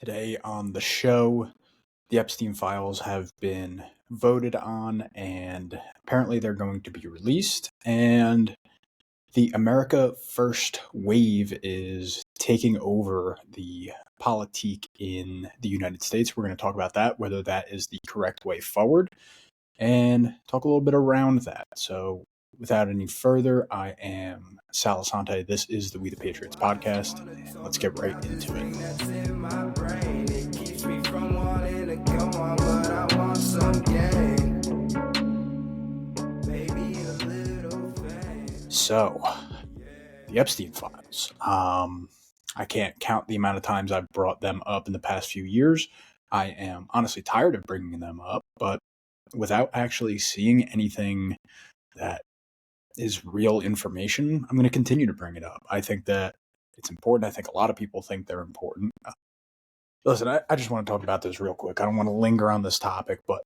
Today on the show, the Epstein files have been voted on, and apparently they're going to be released. And the America First wave is taking over the politique in the United States. We're going to talk about that, whether that is the correct way forward, and talk a little bit around that. So, without any further, I am Sal Asante. This is the We the Patriots podcast, and let's get right into it. So, the Epstein files. I can't count the amount of times I've brought them up in the past few years. I am honestly tired of bringing them up, but without actually seeing anything that is real information, I'm going to continue to bring it up. I think that it's important. I think a lot of people think they're important. Listen, I just want to talk about this real quick. I don't want to linger on this topic, but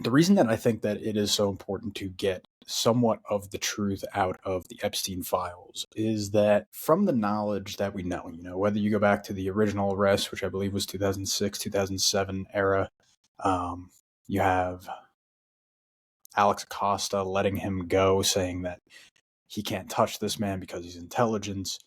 the reason that I think that it is so important to get somewhat of the truth out of the Epstein files is that from the knowledge that we know, whether you go back to the original arrest, which I believe was 2006, 2007 era, you have Alex Acosta letting him go, saying that he can't touch this man because he's intelligence.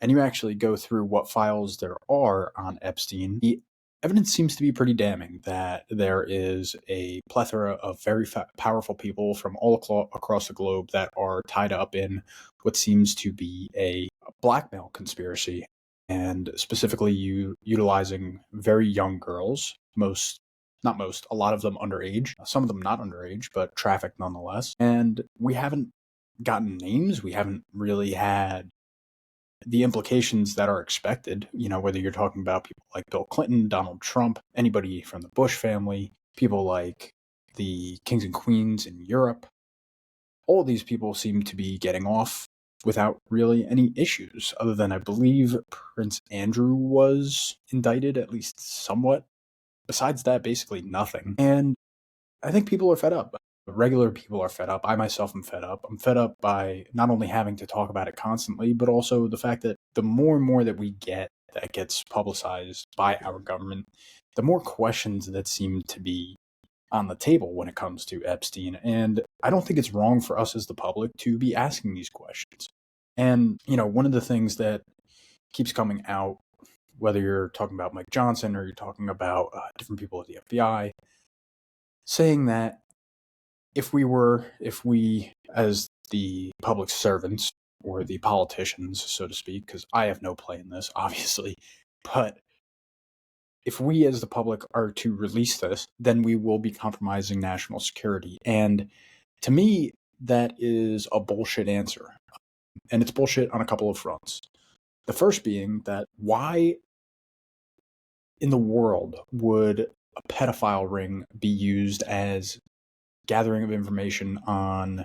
And you actually go through what files there are on Epstein, the evidence seems to be pretty damning that there is a plethora of very powerful people from all across the globe that are tied up in what seems to be a blackmail conspiracy, and specifically utilizing very young girls, a lot of them underage, some of them not underage, but trafficked nonetheless. And we haven't gotten names. We haven't really had the implications that are expected, whether you're talking about people like Bill Clinton, Donald Trump, anybody from the Bush family, people like the kings and queens in Europe. All of these people seem to be getting off without really any issues, other than I believe Prince Andrew was indicted, at least somewhat. Besides that, basically nothing. And I think people are fed up. Regular people are fed up. I myself am fed up. I'm fed up by not only having to talk about it constantly, but also the fact that the more and more that we get that gets publicized by our government, the more questions that seem to be on the table when it comes to Epstein. And I don't think it's wrong for us as the public to be asking these questions. And, one of the things that keeps coming out, whether you're talking about Mike Johnson or you're talking about different people at the FBI, saying that if we as the public servants or the politicians, so to speak, because I have no play in this, obviously, but if we as the public are to release this, then we will be compromising national security. And to me, that is a bullshit answer. And it's bullshit on a couple of fronts. The first being that why in the world would a pedophile ring be used as gathering of information on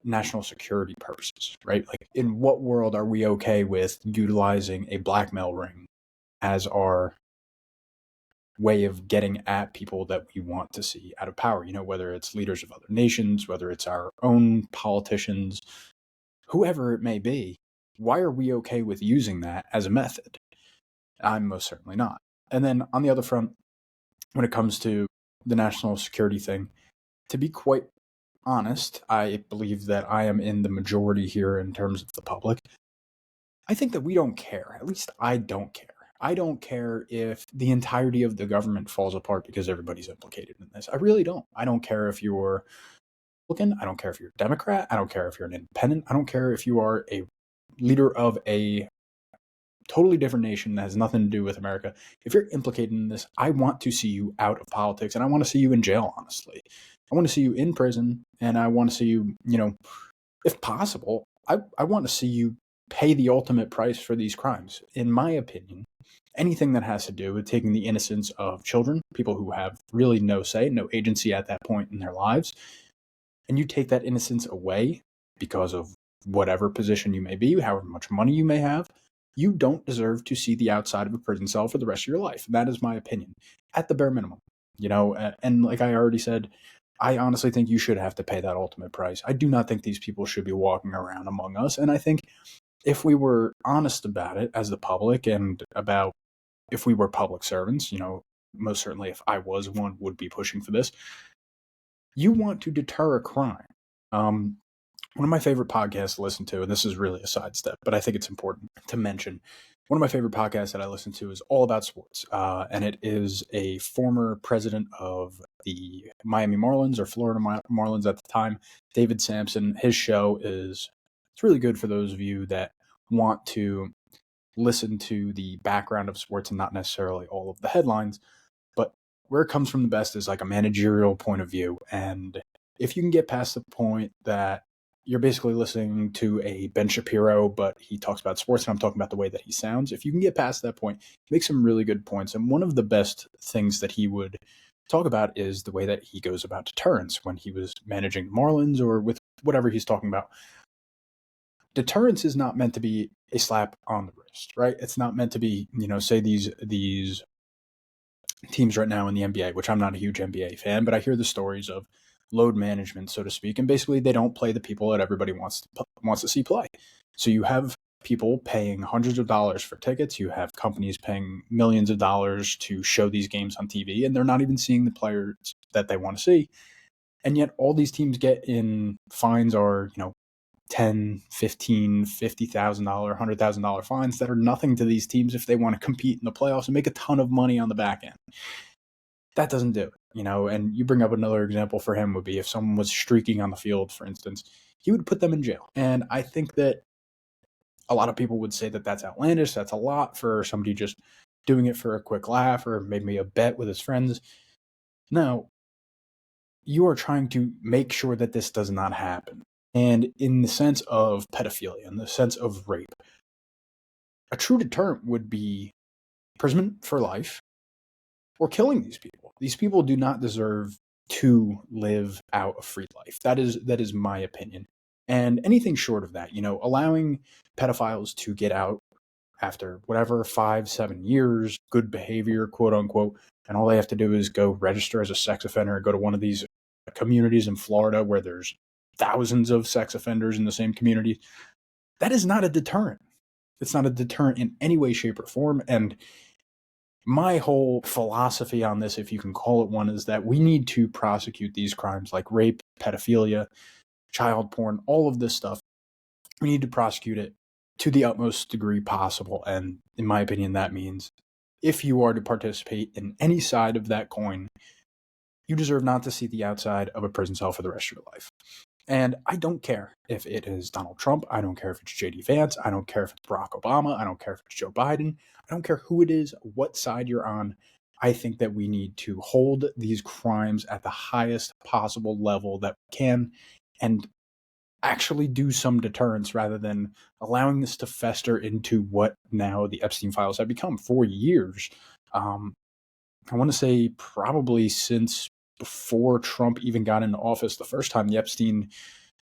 national security purposes, right? Like, in what world are we okay with utilizing a blackmail ring as our way of getting at people that we want to see out of power? Whether it's leaders of other nations, whether it's our own politicians, whoever it may be, why are we okay with using that as a method? I'm most certainly not. And then on the other front, when it comes to the national security thing, to be quite honest, I believe that I am in the majority here in terms of the public. I think that we don't care. At least I don't care. I don't care if the entirety of the government falls apart because everybody's implicated in this. I really don't. I don't care if you're Republican. I don't care if you're a Democrat. I don't care if you're an independent. I don't care if you are a leader of a totally different nation that has nothing to do with America. If you're implicated in this, I want to see you out of politics, and I want to see you in jail, honestly. I want to see you in prison, and I want to see you, if possible, I want to see you pay the ultimate price for these crimes. In my opinion, anything that has to do with taking the innocence of children, people who have really no say, no agency at that point in their lives, and you take that innocence away because of whatever position you may be, however much money you may have, you don't deserve to see the outside of a prison cell for the rest of your life. That is my opinion, at the bare minimum. And like I already said, I honestly think you should have to pay that ultimate price. I do not think these people should be walking around among us. And I think if we were honest about it as the public and about if we were public servants, most certainly if I was one, would be pushing for this. You want to deter a crime. One of my favorite podcasts to listen to, and this is really a sidestep, but I think it's important to mention. One of my favorite podcasts that I listen to is all about sports, and it is a former president of the Miami Marlins or Florida Marlins at the time, David Sampson. His show it's really good for those of you that want to listen to the background of sports and not necessarily all of the headlines. But where it comes from the best is like a managerial point of view. And if you can get past the point that you're basically listening to a Ben Shapiro, but he talks about sports, and I'm talking about the way that he sounds. If you can get past that point, he makes some really good points. And one of the best things that he would talk about is the way that he goes about deterrence when he was managing the Marlins or with whatever he's talking about. Deterrence is not meant to be a slap on the wrist, right? It's not meant to be, say these teams right now in the NBA, which I'm not a huge NBA fan, but I hear the stories of load management, so to speak, and basically they don't play the people that everybody wants to see play. So you have people paying hundreds of dollars for tickets, you have companies paying millions of dollars to show these games on TV, and they're not even seeing the players that they want to see. And yet all these teams get in fines are, $10, $15, $50,000, $100,000 fines that are nothing to these teams if they want to compete in the playoffs and make a ton of money on the back end. That doesn't do it, and you bring up another example for him would be if someone was streaking on the field, for instance, he would put them in jail. And I think that a lot of people would say that that's outlandish. That's a lot for somebody just doing it for a quick laugh or maybe a bet with his friends. No, you are trying to make sure that this does not happen. And in the sense of pedophilia, in the sense of rape, a true deterrent would be imprisonment for life or killing these people. These people do not deserve to live out a free life. That is my opinion. And anything short of that, allowing pedophiles to get out after whatever 5-7 years, good behavior, quote unquote, and all they have to do is go register as a sex offender, go to one of these communities in Florida where there's thousands of sex offenders in the same community. That is not a deterrent. It's not a deterrent in any way, shape, or form. And my whole philosophy on this, if you can call it one, is that we need to prosecute these crimes like rape, pedophilia, child porn, all of this stuff. We need to prosecute it to the utmost degree possible. And in my opinion, that means if you are to participate in any side of that coin, you deserve not to see the outside of a prison cell for the rest of your life. And I don't care if it is Donald Trump. I don't care if it's JD Vance. I don't care if it's Barack Obama. I don't care if it's Joe Biden. I don't care who it is, what side you're on. I think that we need to hold these crimes at the highest possible level that we can and actually do some deterrence rather than allowing this to fester into what now the Epstein files have become for years. I want to say probably since before Trump even got into office the first time, the Epstein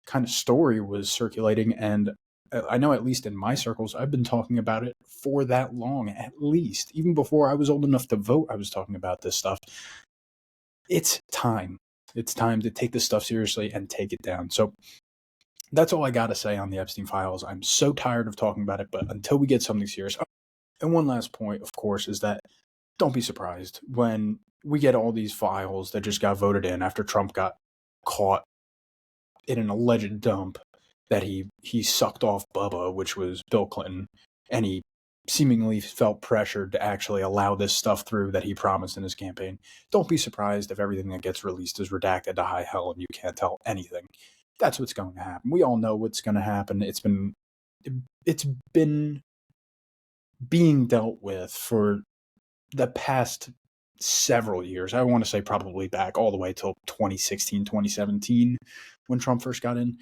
kind of story was circulating. And I know, at least in my circles, I've been talking about it for that long, at least. Even before I was old enough to vote, I was talking about this stuff. It's time. It's time to take this stuff seriously and take it down. So that's all I got to say on the Epstein files. I'm so tired of talking about it, but until we get something serious. And one last point, of course, is that don't be surprised when we get all these files that just got voted in after Trump got caught in an alleged dump that he sucked off Bubba, which was Bill Clinton, and he seemingly felt pressured to actually allow this stuff through that he promised in his campaign. Don't be surprised if everything that gets released is redacted to high hell and you can't tell anything. That's what's going to happen. We all know what's going to happen. It's been being dealt with for the past several years. I want to say probably back all the way till 2016, 2017, when Trump first got in.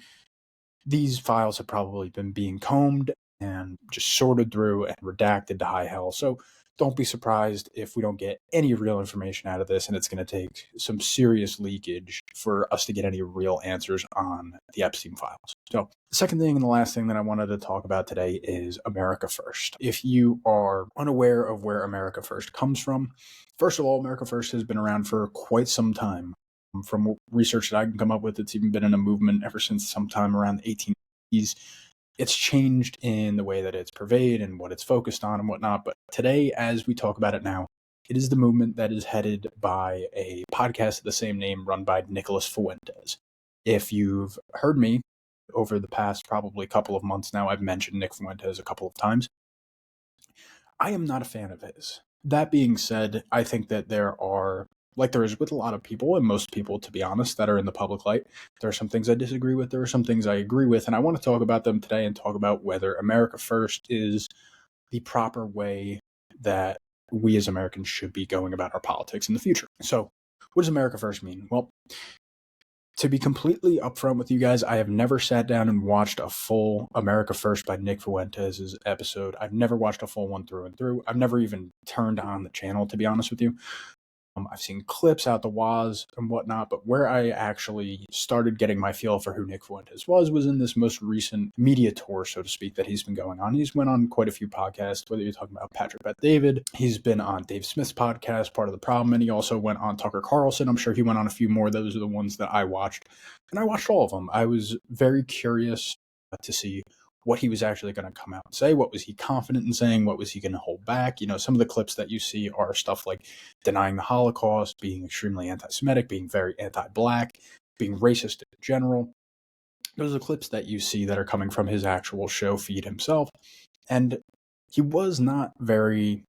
These files have probably been being combed and just sorted through and redacted to high hell. So don't be surprised if we don't get any real information out of this, and it's going to take some serious leakage for us to get any real answers on the Epstein files. So the second thing and the last thing that I wanted to talk about today is America First. If you are unaware of where America First comes from, first of all, America First has been around for quite some time. From research that I can come up with, it's even been in a movement ever since sometime around the 1880s. it's changed in the way that it's purveyed and what it's focused on and whatnot. But today, as we talk about it now, it is the movement that is headed by a podcast of the same name run by Nicholas Fuentes. If you've heard me over the past probably couple of months now, I've mentioned Nick Fuentes a couple of times. I am not a fan of his. That being said, I think that there are, like there is with a lot of people, and most people, to be honest, that are in the public light, there are some things I disagree with, there are some things I agree with, and I want to talk about them today and talk about whether America First is the proper way that we as Americans should be going about our politics in the future. So, what does America First mean? Well, to be completely upfront with you guys, I have never sat down and watched a full America First by Nick Fuentes' episode. I've never watched a full one through and through. I've never even turned on the channel, to be honest with you. I've seen clips out the waz and whatnot, but where I actually started getting my feel for who Nick Fuentes was in this most recent media tour, so to speak, that he's been going on. He's went on quite a few podcasts, whether you're talking about Patrick Bet-David. He's been on Dave Smith's podcast, Part of the Problem, and he also went on Tucker Carlson. I'm sure he went on a few more. Those are the ones that I watched, and I watched all of them. I was very curious to see what he was actually going to come out and say. What was he confident in saying? What was he going to hold back? You know, some of the clips that you see are stuff like denying the Holocaust, being extremely anti-Semitic, being very anti-Black, being racist in general. Those are the clips that you see that are coming from his actual show feed himself. And he was not very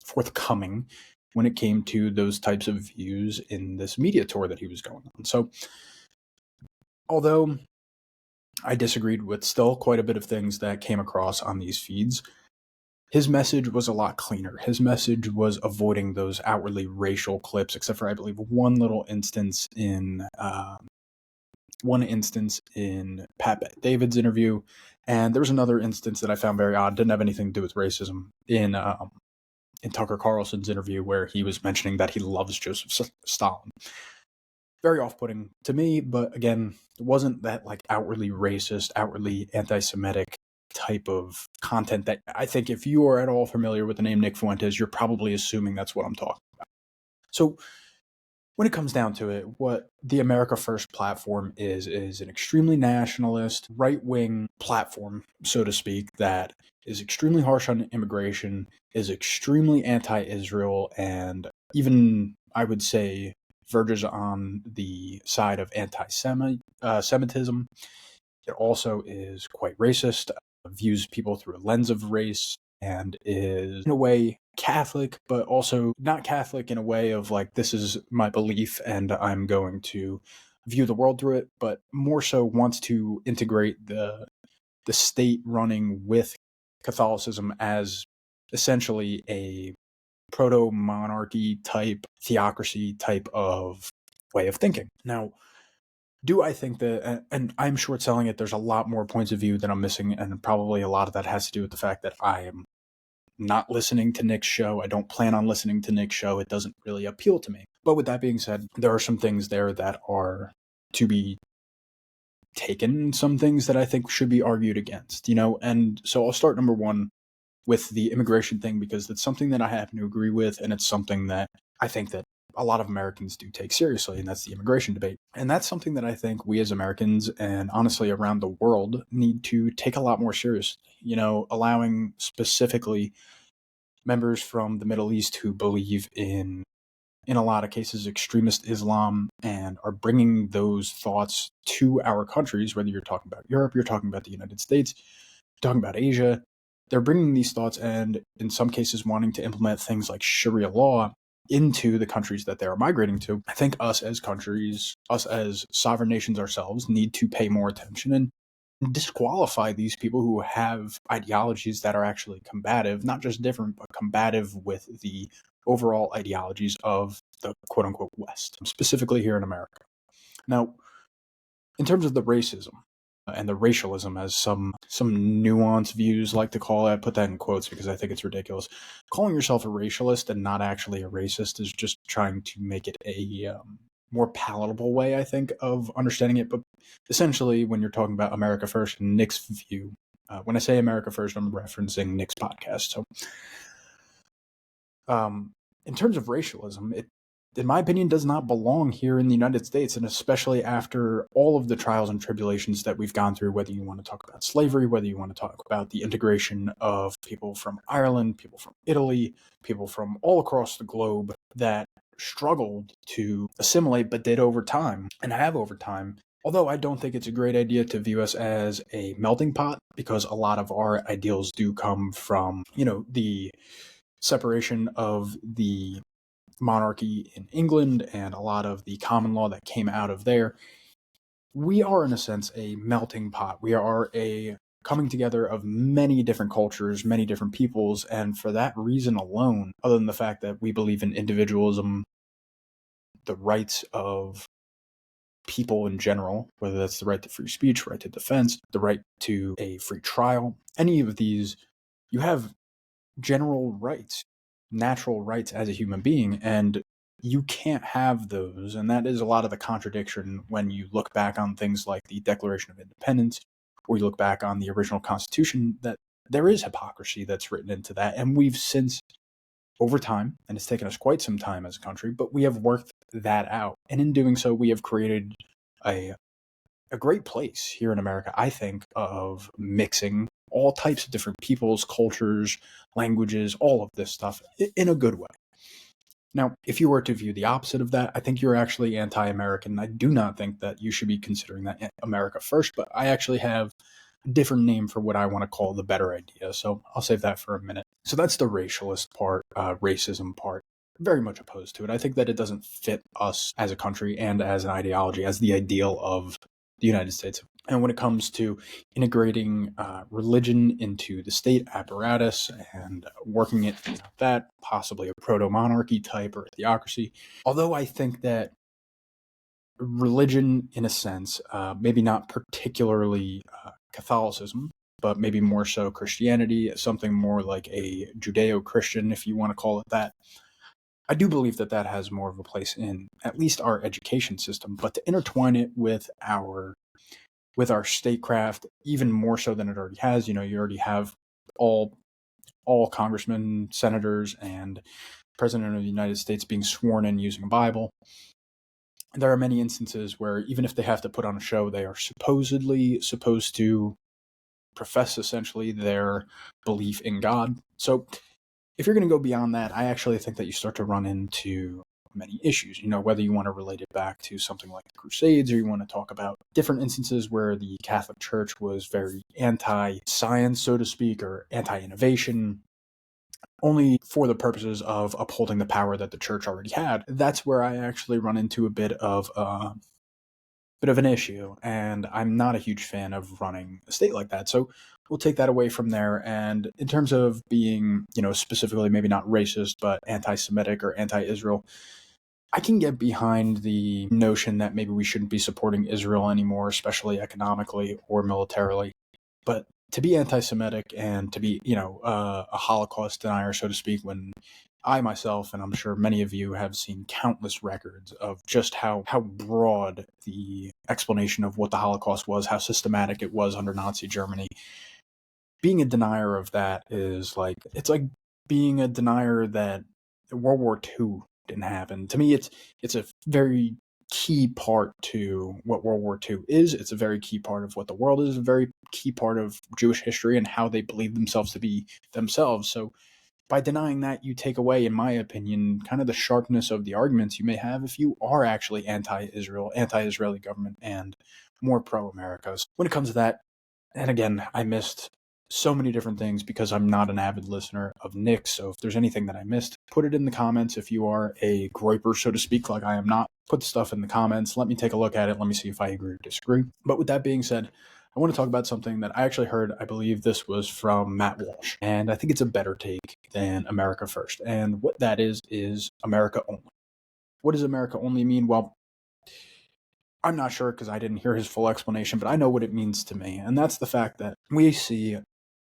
forthcoming when it came to those types of views in this media tour that he was going on. So, although I disagreed with still quite a bit of things that came across on these feeds, his message was a lot cleaner. His message was avoiding those outwardly racial clips, except for, I believe, one instance in Pat Bet-David's interview, and there was another instance that I found very odd. Didn't have anything to do with racism in Tucker Carlson's interview, where he was mentioning that he loves Joseph Stalin. Very off-putting to me, but again, it wasn't that like outwardly racist, outwardly anti-Semitic type of content that I think if you are at all familiar with the name Nick Fuentes, you're probably assuming that's what I'm talking about. So when it comes down to it, what the America First platform is an extremely nationalist, right-wing platform, so to speak, that is extremely harsh on immigration, is extremely anti-Israel, and even, I would say, verges on the side of anti-Semitism. It also is quite racist, views people through a lens of race, and is, in a way, Catholic, but also not Catholic in a way of like, this is my belief and I'm going to view the world through it, but more so wants to integrate the state running with Catholicism as essentially a proto-monarchy type, theocracy type of way of thinking. Now, do I think that, and I'm short selling it, there's a lot more points of view that I'm missing, and probably a lot of that has to do with the fact that I am not listening to Nick's show. I don't plan on listening to Nick's show. It doesn't really appeal to me. But with that being said, there are some things there that are to be taken, some things that I think should be argued against, you know? And so I'll start number one with the immigration thing, because it's something that I happen to agree with, and it's something that I think that a lot of Americans do take seriously, and that's the immigration debate. And that's something that I think we as Americans, and honestly around the world, need to take a lot more seriously. You know, allowing specifically members from the Middle East who believe in a lot of cases, extremist Islam, and are bringing those thoughts to our countries, whether you're talking about Europe, you're talking about the United States, you're talking about Asia. They're bringing these thoughts and, in some cases, wanting to implement things like Sharia law into the countries that they're migrating to. I think us as countries, us as sovereign nations ourselves, need to pay more attention and disqualify these people who have ideologies that are actually combative, not just different, but combative with the overall ideologies of the quote-unquote West, specifically here in America. Now, in terms of the racism and the racialism, as some nuanced views like to call it, I put that in quotes because I think it's ridiculous. Calling yourself a racialist and not actually a racist is just trying to make it a more palatable way, I think, of understanding it. But essentially, when you're talking about America First and Nick's view, when I say America First, I'm referencing Nick's podcast. So, in terms of racialism, in my opinion, does not belong here in the United States, and especially after all of the trials and tribulations that we've gone through, whether you want to talk about slavery, whether you want to talk about the integration of people from Ireland, people from Italy, people from all across the globe that struggled to assimilate but did over time and have over time. Although I don't think it's a great idea to view us as a melting pot, because a lot of our ideals do come from, the separation of the monarchy in England and a lot of the common law that came out of there. We are, in a sense, a melting pot. We are a coming together of many different cultures, many different peoples, and for that reason alone, other than the fact that we believe in individualism, the rights of people in general, whether that's the right to free speech, right to defense, the right to a free trial, any of these, you have general rights, natural rights as a human being, and you can't have those. And that is a lot of the contradiction when you look back on things like the Declaration of Independence, or you look back on the original Constitution, that there is hypocrisy that's written into that. And we've since, over time, and it's taken us quite some time as a country, but we have worked that out. And in doing so, we have created a great place here in America, I think, of mixing all types of different peoples, cultures, languages, all of this stuff in a good way. Now, if you were to view the opposite of that, I think you're actually anti-American. I do not think that you should be considering that America first, but I actually have a different name for what I want to call the better idea, so I'll save that for a minute. So that's the racialist part, racism part. Very much opposed to it. I think that it doesn't fit us as a country and as an ideology, as the ideal of the United States. And when it comes to integrating religion into the state apparatus and working it that, possibly a proto-monarchy type or a theocracy, although I think that religion, in a sense, maybe not particularly Catholicism, but maybe more so Christianity, something more like a Judeo-Christian, if you want to call it that, I do believe that that has more of a place in at least our education system, but to intertwine it with our statecraft, even more so than it already has. You already have all congressmen, senators, and president of the United States being sworn in using a Bible. There are many instances where even if they have to put on a show, they are supposedly supposed to profess essentially their belief in God. So if you're going to go beyond that, I actually think that you start to run into many issues, whether you want to relate it back to something like the Crusades, or you want to talk about different instances where the Catholic Church was very anti-science, so to speak, or anti-innovation, only for the purposes of upholding the power that the church already had. That's where I actually run into a bit of an issue, and I'm not a huge fan of running a state like that. So we'll take that away from there. And in terms of being, specifically maybe not racist, but anti-Semitic or anti-Israel, I can get behind the notion that maybe we shouldn't be supporting Israel anymore, especially economically or militarily. But to be anti-Semitic and to be, a Holocaust denier, so to speak, when I myself, and I'm sure many of you, have seen countless records of just how broad the explanation of what the Holocaust was, how systematic it was under Nazi Germany. Being a denier of that it's like being a denier that World War II didn't happen. To me, it's a very key part to what World War II is. It's a very key part of what the world is, a very key part of Jewish history and how they believe themselves to be themselves. So by denying that, you take away, in my opinion, kind of the sharpness of the arguments you may have if you are actually anti-Israel, anti-Israeli government, and more pro-America. When it comes to that, and again, I missed so many different things because I'm not an avid listener of Nick, so if there's anything that I missed, put it in the comments. If you are a groiper, so to speak, like I am not, put the stuff in the comments. Let me take a look at it. Let me see if I agree or disagree. But with that being said, I want to talk about something that I actually heard. I believe this was from Matt Walsh, and I think it's a better take than America First. And what that is America Only. What does America Only mean? Well, I'm not sure because I didn't hear his full explanation, but I know what it means to me. And that's the fact that we see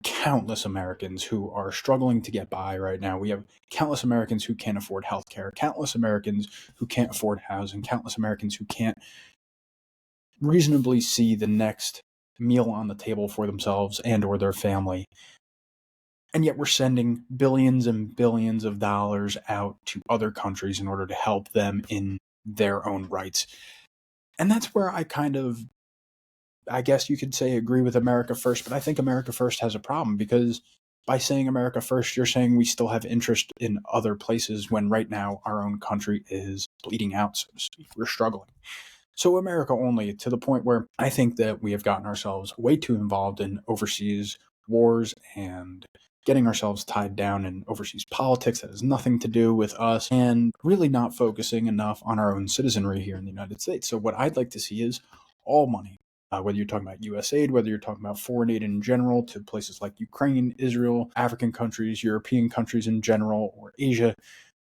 countless Americans who are struggling to get by right now. We have countless Americans who can't afford healthcare, countless Americans who can't afford housing, countless Americans who can't reasonably see the next meal on the table for themselves and or their family. And yet we're sending billions and billions of dollars out to other countries in order to help them in their own rights. And that's where I guess you could say, agree with America First, but I think America First has a problem because by saying America First, you're saying we still have interest in other places when right now our own country is bleeding out, so to speak. We're struggling. So America only, to the point where I think that we have gotten ourselves way too involved in overseas wars and getting ourselves tied down in overseas politics that has nothing to do with us, and really not focusing enough on our own citizenry here in the United States. So what I'd like to see is all money, whether you're talking about U.S. aid, whether you're talking about foreign aid in general to places like Ukraine, Israel, African countries, European countries in general, or Asia,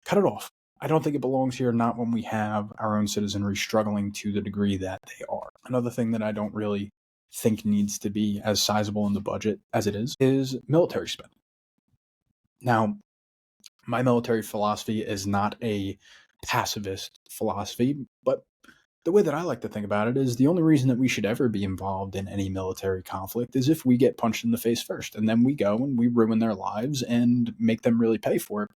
cut it off. I don't think it belongs here, not when we have our own citizenry struggling to the degree that they are. Another thing that I don't really think needs to be as sizable in the budget as it is military spending. Now, my military philosophy is not a pacifist philosophy, but the way that I like to think about it is the only reason that we should ever be involved in any military conflict is if we get punched in the face first, and then we go and we ruin their lives and make them really pay for it.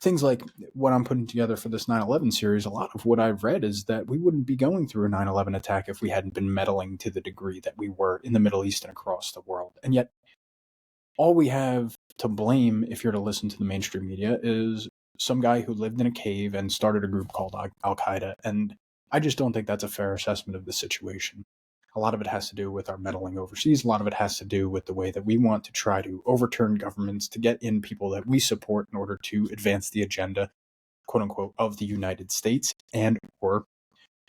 Things like what I'm putting together for this 9/11 series, a lot of what I've read is that we wouldn't be going through a 9/11 attack if we hadn't been meddling to the degree that we were in the Middle East and across the world. And yet, all we have to blame, if you're to listen to the mainstream media, is some guy who lived in a cave and started a group called Al Qaeda. And I just don't think that's a fair assessment of the situation. A lot of it has to do with our meddling overseas. A lot of it has to do with the way that we want to try to overturn governments to get in people that we support in order to advance the agenda, quote unquote, of the United States and or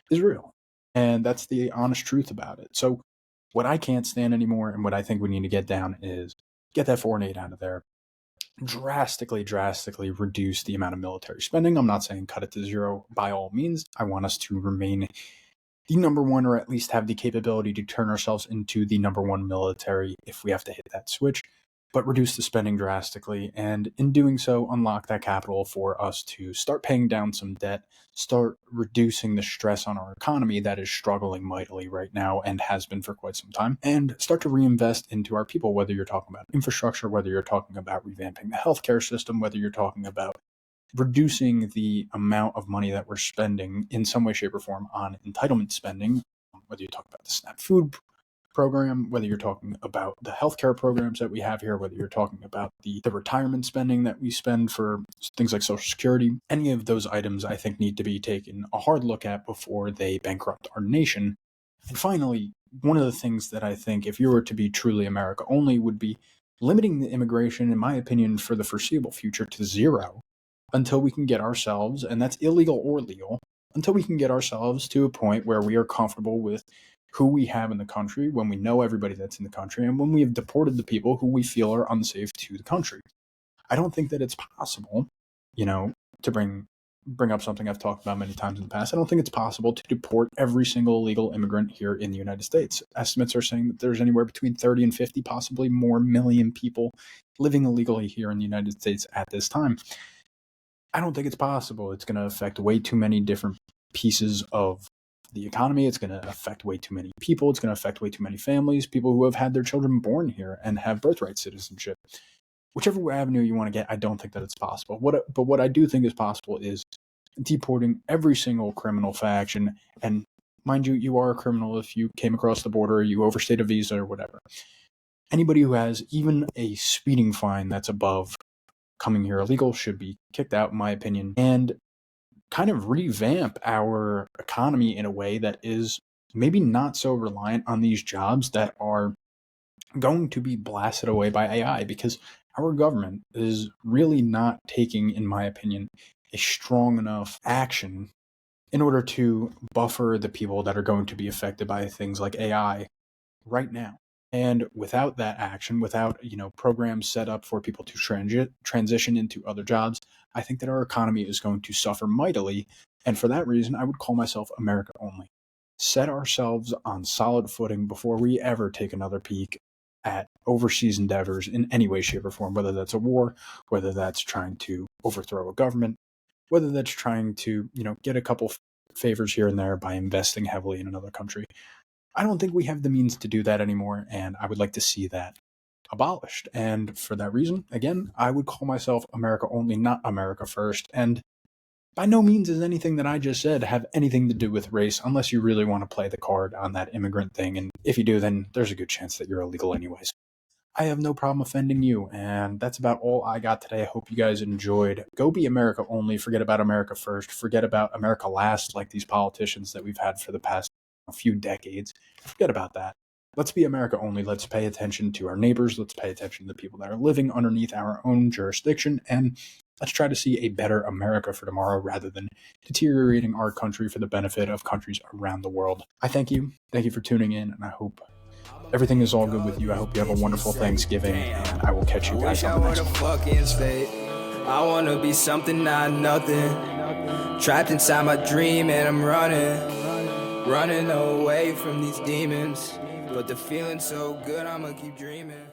Israel. And that's the honest truth about it. So what I can't stand anymore and what I think we need to get down is get that foreign aid out of there. Drastically reduce the amount of military spending. I'm not saying cut it to zero by all means. I want us to remain the number one, or at least have the capability to turn ourselves into the number one military if we have to hit that switch, but reduce the spending drastically. And in doing so, unlock that capital for us to start paying down some debt, start reducing the stress on our economy that is struggling mightily right now and has been for quite some time, and start to reinvest into our people, whether you're talking about infrastructure, whether you're talking about revamping the healthcare system, whether you're talking about reducing the amount of money that we're spending in some way, shape, or form on entitlement spending, whether you talk about the SNAP food program, whether you're talking about the healthcare programs that we have here, whether you're talking about the retirement spending that we spend for things like Social Security, any of those items I think need to be taken a hard look at before they bankrupt our nation. And finally, one of the things that I think, if you were to be truly America only, would be limiting the immigration, in my opinion, for the foreseeable future to zero until we can get ourselves, and that's illegal or legal, until we can get ourselves to a point where we are comfortable with who we have in the country, when we know everybody that's in the country, and when we have deported the people who we feel are unsafe to the country. I don't think that it's possible, to bring up something I've talked about many times in the past. I don't think it's possible to deport every single illegal immigrant here in the United States. Estimates are saying that there's anywhere between 30 and 50, possibly more million people living illegally here in the United States at this time. I don't think it's possible. It's going to affect way too many different pieces of the economy. It's going to affect way too many people. It's going to affect way too many families, people who have had their children born here and have birthright citizenship. Whichever avenue you want to get, I don't think that it's possible. But what I do think is possible is deporting every single criminal faction. And mind you, you are a criminal if you came across the border, you overstayed a visa or whatever. Anybody who has even a speeding fine that's above coming here illegal should be kicked out, in my opinion, and kind of revamp our economy in a way that is maybe not so reliant on these jobs that are going to be blasted away by AI, because our government is really not taking, in my opinion, a strong enough action in order to buffer the people that are going to be affected by things like AI right now. And without that action, without programs set up for people to transition into other jobs, I think that our economy is going to suffer mightily. And for that reason, I would call myself America only. Set ourselves on solid footing before we ever take another peek at overseas endeavors in any way, shape, or form, whether that's a war, whether that's trying to overthrow a government, whether that's trying to, get a couple favors here and there by investing heavily in another country. I don't think we have the means to do that anymore, and I would like to see that abolished. And for that reason, again, I would call myself America only, not America first. And by no means does anything that I just said have anything to do with race, unless you really want to play the card on that immigrant thing. And if you do, then there's a good chance that you're illegal anyways. I have no problem offending you, and that's about all I got today. I hope you guys enjoyed. Go be America only. Forget about America first. Forget about America last, like these politicians that we've had for the past few decades. Forget about that. Let's be America only. Let's pay attention to our neighbors. Let's pay attention to the people that are living underneath our own jurisdiction, and let's try to see a better America for tomorrow rather than deteriorating our country for the benefit of countries around the world. I thank you. Thank you for tuning in, and I hope everything is all good with you. I hope you have a wonderful Thanksgiving, and I will catch you guys on the next one. I wanna be something, not nothing. Trapped inside my dream and I'm running away from these demons. But the feeling's so good, I'ma keep dreaming.